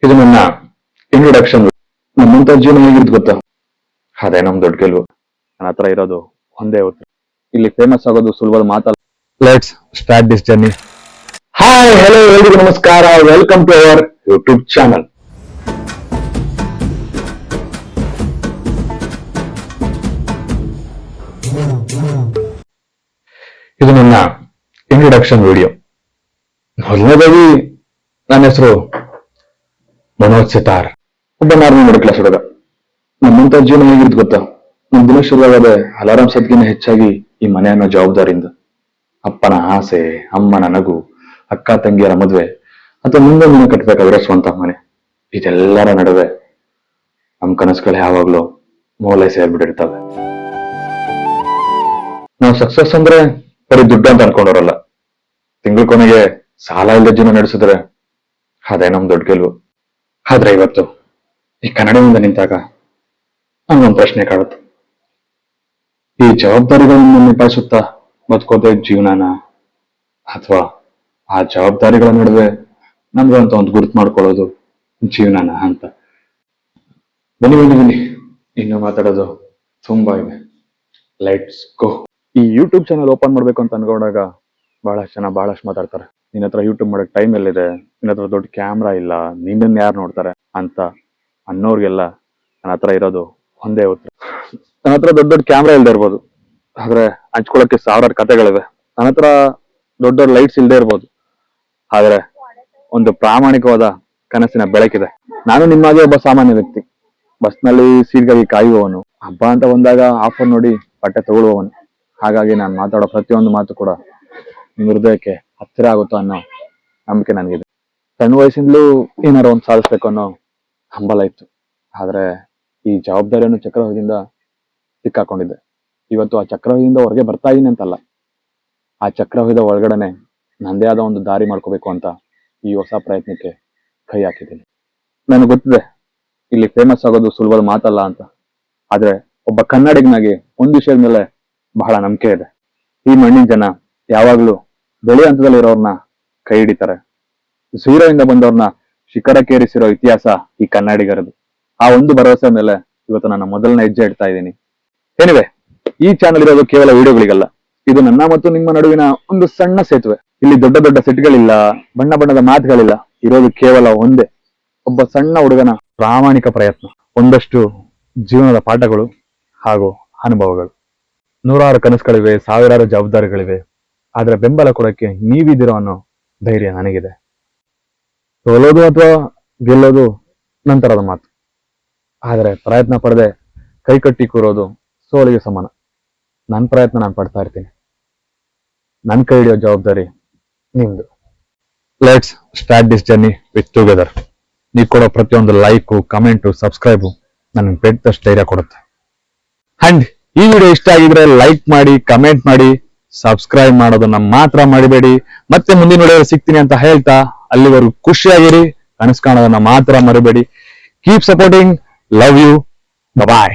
ಇದು ನನ್ನ ಇಂಟ್ರೊಡಕ್ಷನ್. ನಮ್ಮಂತ ಜೀವನ ಹೇಗಿರ್ದು ಗೊತ್ತಾ? ಅದೇ ನಮ್ ದೊಡ್ಡ ಗೆಲುವು. ನನ್ನ ಹತ್ರ ಇರೋದು ಒಂದೇ ಉತ್ತರ. ಇಲ್ಲಿ ಫೇಮಸ್ ಆಗೋದು ಸುಲಭದ ಮಾತಲ್ಲ. Let's start this journey. Hi, hello, ಎಲ್ರಿಗೂ ನಮಸ್ಕಾರ. Welcome to our YouTube channel. ಇದು ನನ್ನ ಇಂಟ್ರೊಡಕ್ಷನ್ ವಿಡಿಯೋ. ಮೊದಲನೇದಾಗಿ ನನ್ನ ಹೆಸರು ಮನೋಜ್ ಸಿತಾರ್. ಒಬ್ಬ ನಾರ್ಮಲ್ ಮಿಡಲ್ ಕ್ಲಾಸ್ ಹುಡುಗ. ನಮ್ಮಂತ ಜೀವನ ಹೇಗಿರ್ದು ಗೊತ್ತಾ? ನಮ್ ದಿನ ಶುರುವಾಗದೆ ಅಲಾರಾಮ್ ಸದ್ಗಿನ ಹೆಚ್ಚಾಗಿ ಈ ಮನೆ ಅನ್ನೋ ಜವಾಬ್ದಾರಿಯಿಂದ. ಅಪ್ಪನ ಆಸೆ, ಅಮ್ಮನ ನಗು, ಅಕ್ಕ ತಂಗಿಯರ ಮದ್ವೆ, ಅಥವಾ ಮುಂದೆ ದಿನ ಕಟ್ಬೇಕಾದ್ರೆ ಸ್ವಂತ ಮನೆ, ಇದೆಲ್ಲರ ನಡುವೆ ನಮ್ ಕನಸುಗಳು ಯಾವಾಗ್ಲೂ ಮೂಲೆ ಸೇರ್ಬಿಟ್ಟಿರ್ತವೆ. ನಾವು ಸಕ್ಸಸ್ ಅಂದ್ರೆ ಬರೀ ದುಡ್ಡು ಅಂತ ಅನ್ಕೊಂಡವ್ರಲ್ಲ. ತಿಂಗಳ ಕೊನೆಗೆ ಸಾಲ ಇಲ್ಲದ ಜೀವನ ನಡೆಸಿದ್ರೆ ಅದೇ ನಮ್ ದೊಡ್ಡ ಗೆಲುವು. ಆದ್ರೆ ಇವತ್ತು ಈ ಕನ್ನಡದಿಂದ ನಿಂತಾಗ ನನ್ಗೊಂದು ಪ್ರಶ್ನೆ ಕಾಡುತ್ತೆ. ಈ ಜವಾಬ್ದಾರಿಗಳನ್ನು ನಿಭಾಯಿಸುತ್ತಾ ಬದುಕೋದೇ ಜೀವನನ, ಅಥವಾ ಆ ಜವಾಬ್ದಾರಿಗಳ ನಡುವೆ ನಮ್ಗಂತ ಒಂದು ಗುರುತು ಮಾಡ್ಕೊಳ್ಳೋದು ಜೀವನನ ಅಂತ? ಬನ್ನಿ ಬನ್ನಿ ಬನ್ನಿ, ಇನ್ನು ಮಾತಾಡೋದು ತುಂಬಾ ಇದೆ. Let's go. ಈ ಯೂಟ್ಯೂಬ್ ಚಾನಲ್ ಓಪನ್ ಮಾಡ್ಬೇಕು ಅಂತ ಅನ್ಕೊಂಡಾಗ ಬಹಳಷ್ಟು ಜನ ಬಹಳಷ್ಟು ಮಾತಾಡ್ತಾರೆ. ನಿನ್ನ ಹತ್ರ ಯೂಟ್ಯೂಬ್ ಮಾಡಕ್ ಟೈಮ್ ಎಲ್ಲಿದೆ, ನಿನ್ನ ಹತ್ರ ದೊಡ್ಡ ಕ್ಯಾಮ್ರಾ ಇಲ್ಲ, ನಿನ್ನನ್ನು ಯಾರು ನೋಡ್ತಾರೆ ಅಂತ ಅನ್ನೋರ್ಗೆಲ್ಲ ನನ್ನ ಹತ್ರ ಇರೋದು ಒಂದೇ ಉತ್ತರ. ನನ್ನ ಹತ್ರ ದೊಡ್ಡ ದೊಡ್ಡ ಕ್ಯಾಮ್ರಾ ಇಲ್ದೇ ಇರ್ಬೋದು, ಆದ್ರೆ ಹಂಚ್ಕೊಳಕ್ಕೆ ಸಾವಿರಾರು ಕಥೆಗಳಿವೆ. ನನ್ನ ಹತ್ರ ದೊಡ್ಡ ದೊಡ್ಡ ಲೈಟ್ಸ್ ಇಲ್ದೇ ಇರ್ಬೋದು, ಆದ್ರೆ ಒಂದು ಪ್ರಾಮಾಣಿಕವಾದ ಕನಸಿನ ಬೆಳಕಿದೆ. ನಾನು ನಿಮ್ಮಾಗೆ ಒಬ್ಬ ಸಾಮಾನ್ಯ ವ್ಯಕ್ತಿ. ಬಸ್ನಲ್ಲಿ ಸೀಟ್ಗಾಗಿ ಕಾಯುವವನು, ಹಬ್ಬ ಅಂತ ಬಂದಾಗ ಆಫರ್ ನೋಡಿ ಬಟ್ಟೆ ತಗೊಳ್ಳುವವನು. ಹಾಗಾಗಿ ನಾನು ಮಾತಾಡೋ ಪ್ರತಿಯೊಂದು ಮಾತು ಕೂಡ ನಿಮ್ಮ ಹೃದಯಕ್ಕೆ ಹತ್ತಿರ ಆಗುತ್ತೋ ಅನ್ನೋ ನಂಬಿಕೆ ನನಗಿದೆ. ಸಣ್ಣ ವಯಸ್ಸಿಂದಲೂ ಏನಾರು ಒಂದು ಸಾಧಿಸ್ಬೇಕು ಅನ್ನೋ ಹಂಬಲ ಇತ್ತು. ಆದ್ರೆ ಈ ಜವಾಬ್ದಾರಿಯನ್ನು ಚಕ್ರವ್ಯೂಹದಿಂದ ಸಿಕ್ಕಾಕೊಂಡಿದ್ದೆ. ಇವತ್ತು ಆ ಚಕ್ರವ್ಯೂಹದಿಂದ ಹೊರಗೆ ಬರ್ತಾ ಇದೀನಿ ಅಂತಲ್ಲ, ಆ ಚಕ್ರವ್ಯೂಹದ ಒಳಗಡೆನೆ ನಂದೇ ಆದ ಒಂದು ದಾರಿ ಮಾಡ್ಕೋಬೇಕು ಅಂತ ಈ ಹೊಸ ಪ್ರಯತ್ನಕ್ಕೆ ಕೈ ಹಾಕಿದ್ದೀನಿ. ನನಗೆ ಗೊತ್ತಿದೆ ಇಲ್ಲಿ ಫೇಮಸ್ ಆಗೋದು ಸುಲಭದ ಮಾತಲ್ಲ ಅಂತ. ಆದ್ರೆ ಒಬ್ಬ ಕನ್ನಡಿಗನಾಗಿ ಒಂದು ವಿಷಯದ ಮೇಲೆ ಬಹಳ ನಂಬಿಕೆ ಇದೆ. ಈ ಮಣ್ಣಿನ ಜನ ಯಾವಾಗ್ಲೂ ಬೆಳೆ ಹಂತದಲ್ಲಿ ಇರೋರ್ನ ಕೈ ಹಿಡಿತಾರೆ. ಝೀರೋ ಇಂದ ಬಂದವ್ರನ್ನ ಶಿಖರಕ್ಕೇರಿಸಿರೋ ಇತಿಹಾಸ ಈ ಕನ್ನಡಿಗರದು. ಆ ಒಂದು ಭರವಸೆ ಮೇಲೆ ಇವತ್ತು ನನ್ನ ಮೊದಲನೇ ಹೆಜ್ಜೆ ಇಡ್ತಾ ಇದ್ದೀನಿ. ಏನಿವೆ, ಈ ಚಾನಲ್ ಇರೋದು ಕೇವಲ ವಿಡಿಯೋಗಳಿಗಲ್ಲ, ಇದು ನನ್ನ ಮತ್ತು ನಿಮ್ಮ ನಡುವಿನ ಒಂದು ಸಣ್ಣ ಸೇತುವೆ. ಇಲ್ಲಿ ದೊಡ್ಡ ದೊಡ್ಡ ಸೆಟ್ಗಳಿಲ್ಲ, ಬಣ್ಣ ಬಣ್ಣದ ಮಾತುಗಳಿಲ್ಲ. ಇರೋದು ಕೇವಲ ಒಂದೇ, ಒಬ್ಬ ಸಣ್ಣ ಹುಡುಗನ ಪ್ರಾಮಾಣಿಕ ಪ್ರಯತ್ನ, ಒಂದಷ್ಟು ಜೀವನದ ಪಾಠಗಳು ಹಾಗೂ ಅನುಭವಗಳು. ನೂರಾರು ಕನಸುಗಳಿವೆ, ಸಾವಿರಾರು ಜವಾಬ್ದಾರಿಗಳಿವೆ. ಆದ್ರೆ ಬೆಂಬಲ ಕೊಡಕ್ಕೆ ನೀವಿದ್ದೀರೋ ಅನ್ನೋ ಧೈರ್ಯ ನನಗಿದೆ. ಸೋಲೋದು ಅಥವಾ ಗೆಲ್ಲೋದು ನಂತರದ ಮಾತು, ಆದ್ರೆ ಪ್ರಯತ್ನ ಪಡದೆ ಕೈ ಕಟ್ಟಿ ಕೂರೋದು ಸೋಲಿಗೆ ಸಮಾನ. ನನ್ನ ಪ್ರಯತ್ನ ನಾನು ಪಡ್ತಾ ಇರ್ತೀನಿ. ನನ್ನ ಕೈ ಹಿಡಿಯೋ ಜವಾಬ್ದಾರಿ ನಿಮ್ದು. Let's start this journey with together. ನೀವು ಕೊಡೋ ಪ್ರತಿಯೊಂದು ಲೈಕು, ಕಮೆಂಟು, ಸಬ್ಸ್ಕ್ರೈಬು ನನಗೆ ಬೆಟ್ಟದಷ್ಟು ಧೈರ್ಯ ಕೊಡುತ್ತೆ. ಅಂಡ್ ಈ ವಿಡಿಯೋ ಇಷ್ಟ ಆಗಿದ್ರೆ ಲೈಕ್ ಮಾಡಿ, ಕಮೆಂಟ್ ಮಾಡಿ, ಸಬ್ಸ್ಕ್ರೈಬ್ ಮಾಡೋದನ್ನ ಮಾತ್ರ ಮರಿಬೇಡಿ. ಮತ್ತೆ ಮುಂದಿನ ವಿಡಿಯೋ ಸಿಗ್ತೀನಿ ಅಂತ ಹೇಳ್ತಾ, ಅಲ್ಲಿವರೆಗೂ ಖುಷಿಯಾಗಿರಿ, ಕನಸು ಕಾಣೋದನ್ನ ಮಾತ್ರ ಮರಿಬೇಡಿ. Keep supporting. Love you. Bye.